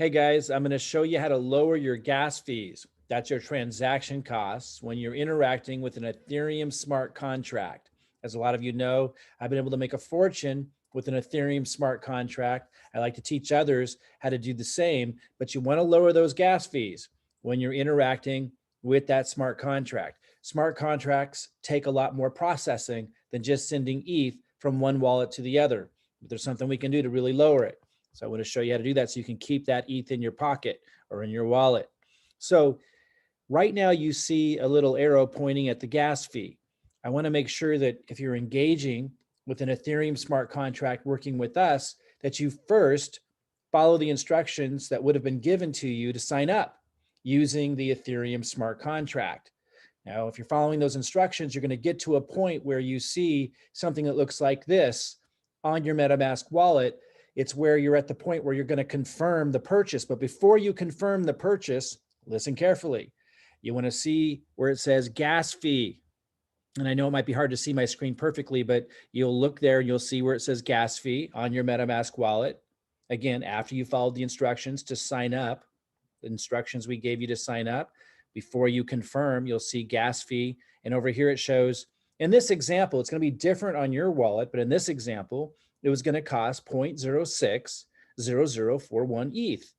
Hey guys, I'm going to show you how to lower your gas fees. That's your transaction costs when you're interacting with an Ethereum smart contract. As a lot of you know, I've been able to make a fortune with an Ethereum smart contract. I like to teach others how to do the same, but you want to lower those gas fees when you're interacting with that smart contract. Smart contracts take a lot more processing than just sending ETH from one wallet to the other. But there's something we can do to really lower it. So I want to show you how to do that so you can keep that ETH in your pocket or in your wallet. So right now you see a little arrow pointing at the gas fee. I want to make sure that if you're engaging with an Ethereum smart contract working with us, that you first follow the instructions that would have been given to you to sign up using the Ethereum smart contract. Now, if you're following those instructions, you're going to get to a point where you see something that looks like this on your MetaMask wallet. It's where you're at the point where you're going to confirm the purchase. But before you confirm the purchase, listen carefully. You want to see where it says gas fee. And I know it might be hard to see my screen perfectly, but you'll look there and you'll see where it says gas fee on your MetaMask wallet. Again, after you followed the instructions to sign up, the instructions we gave you to sign up, before you confirm, you'll see gas fee. And over here it shows, in this example, it's going to be different on your wallet, but in this example, it was going to cost 0.060041 ETH.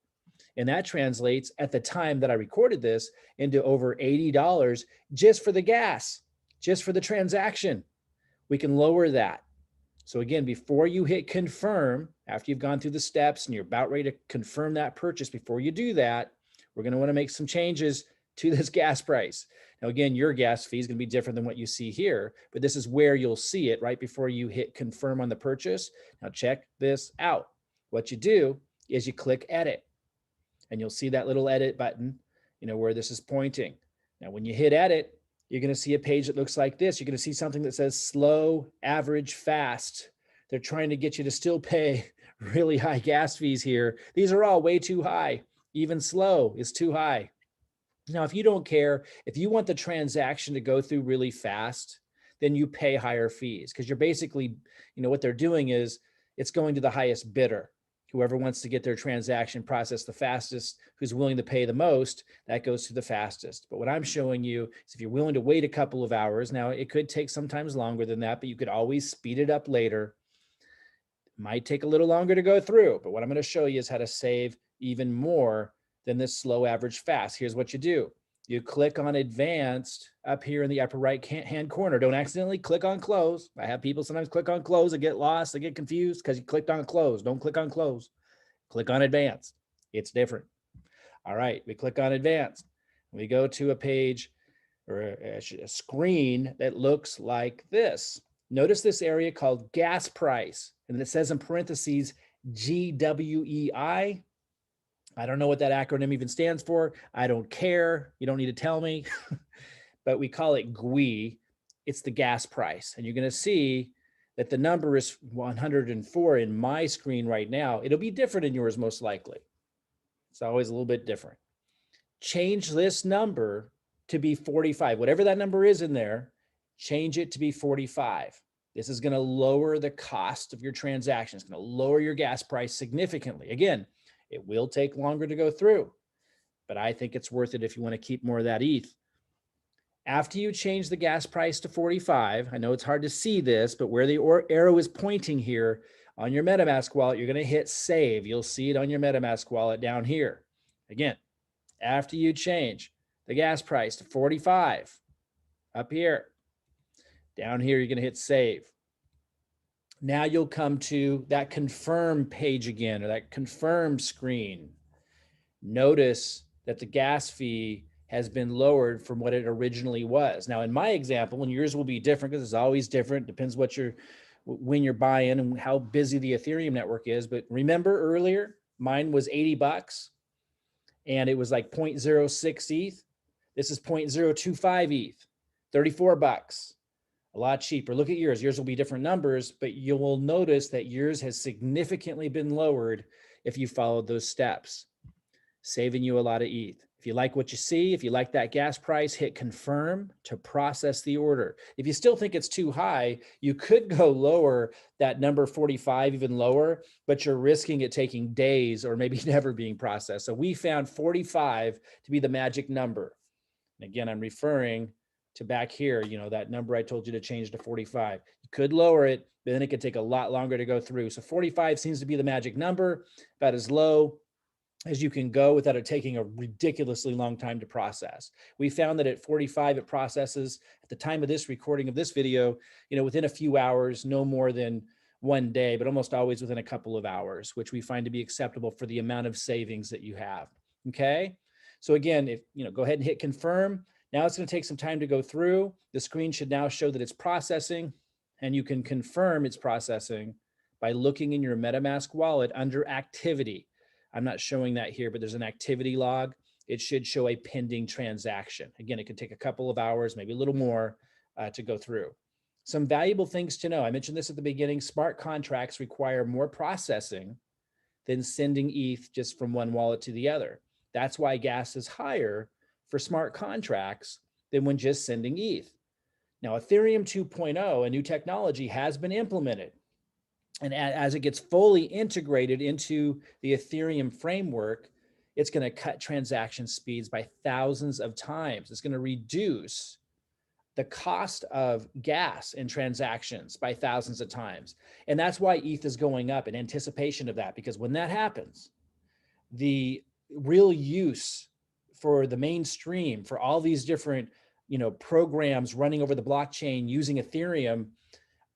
And that translates at the time that I recorded this into over $80 just for the gas, just for the transaction. We can lower that. So again, before you hit confirm, after you've gone through the steps and you're about ready to confirm that purchase, before you do that, we're going to want to make some changes to this gas price. Now, again, your gas fee is going to be different than what you see here, but this is where you'll see it right before you hit confirm on the purchase. Now, check this out. What you do is you click edit, and you'll see that little edit button, where this is pointing. Now, when you hit edit, you're going to see a page that looks like this. You're going to see something that says slow, average, fast. They're trying to get you to still pay really high gas fees here. These are all way too high. Even slow is too high. Now, if you don't care, if you want the transaction to go through really fast, then you pay higher fees, because you're basically, what they're doing is it's going to the highest bidder. Whoever wants to get their transaction processed the fastest, who's willing to pay the most, that goes to the fastest. But what I'm showing you is if you're willing to wait a couple of hours, now it could take sometimes longer than that, but you could always speed it up later. It might take a little longer to go through, but what I'm going to show you is how to save even more than this slow, average, fast. Here's what you do. You click on advanced up here in the upper right hand corner. Don't accidentally click on close. I have people sometimes click on close and get lost. They get confused because you clicked on close. Don't click on close. Click on advanced. It's different. All right, we click on advanced. We go to a page or a screen that looks like this. Notice this area called gas price, and it says in parentheses GWEI. I don't know what that acronym even stands for. I don't care. You don't need to tell me, but we call it GWE. It's the gas price. And you're going to see that the number is 104 in my screen right now. It'll be different in yours most likely. It's always a little bit different. Change this number to be 45. Whatever that number is in there, change it to be 45. This is going to lower the cost of your transaction. It's going to lower your gas price significantly. Again, it will take longer to go through, but I think it's worth it if you want to keep more of that ETH. After you change the gas price to 45, I know it's hard to see this, but where the arrow is pointing here on your MetaMask wallet, you're going to hit save. You'll see it on your MetaMask wallet down here. Again, after you change the gas price to 45, up here, down here, you're going to hit save. Now you'll come to that confirm page again, or that confirm screen. Notice that the gas fee has been lowered from what it originally was. Now, in my example, and yours will be different because it's always different, depends when you're buying and how busy the Ethereum network is. But remember earlier, mine was $80 and it was like 0.06 ETH. This is 0.025 ETH, $34. A lot cheaper. Look at yours. Yours will be different numbers, but you will notice that yours has significantly been lowered if you followed those steps. saving you a lot of ETH. If you like what you see, if you like that gas price, hit confirm to process the order. If you still think it's too high, you could go lower that number 45 even lower, but you're risking it taking days or maybe never being processed. So we found 45 to be the magic number. And again, I'm referring to back here, that number I told you to change to 45. You could lower it, but then it could take a lot longer to go through. So 45 seems to be the magic number, about as low as you can go without it taking a ridiculously long time to process. We found that at 45, it processes at the time of this recording of this video, within a few hours, no more than one day, but almost always within a couple of hours, which we find to be acceptable for the amount of savings that you have. Okay. So again, if go ahead and hit confirm. Now it's going to take some time to go through. The screen should now show that it's processing, and you can confirm it's processing by looking in your MetaMask wallet under activity. I'm not showing that here, but there's an activity log. It should show a pending transaction. Again, it could take a couple of hours, maybe a little more to go through. Some valuable things to know. I mentioned this at the beginning. Smart contracts require more processing than sending ETH just from one wallet to the other. That's why gas is higher for smart contracts than when just sending ETH. Now, Ethereum 2.0, a new technology, has been implemented. And as it gets fully integrated into the Ethereum framework, it's going to cut transaction speeds by thousands of times. It's going to reduce the cost of gas and transactions by thousands of times. And that's why ETH is going up in anticipation of that, because when that happens, the real use for the mainstream, for all these different programs running over the blockchain using Ethereum,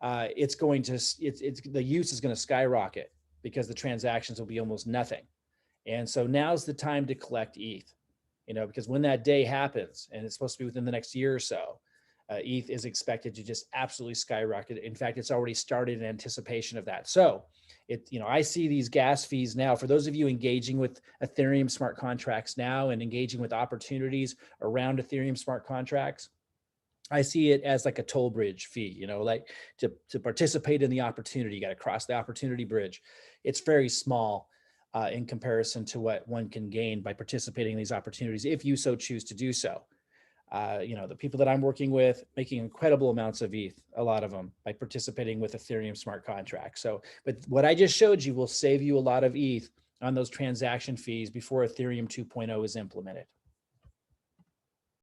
the use is going to skyrocket because the transactions will be almost nothing. And so now's the time to collect ETH, because when that day happens, and it's supposed to be within the next year or so, ETH is expected to just absolutely skyrocket. In fact, it's already started in anticipation of that. So I see these gas fees now, for those of you engaging with Ethereum smart contracts now and engaging with opportunities around Ethereum smart contracts, I see it as like a toll bridge fee, like to participate in the opportunity, you got to cross the opportunity bridge. It's very small in comparison to what one can gain by participating in these opportunities, if you so choose to do so. The people that I'm working with making incredible amounts of ETH, a lot of them, by participating with Ethereum smart contracts. But what I just showed you will save you a lot of ETH on those transaction fees before Ethereum 2.0 is implemented.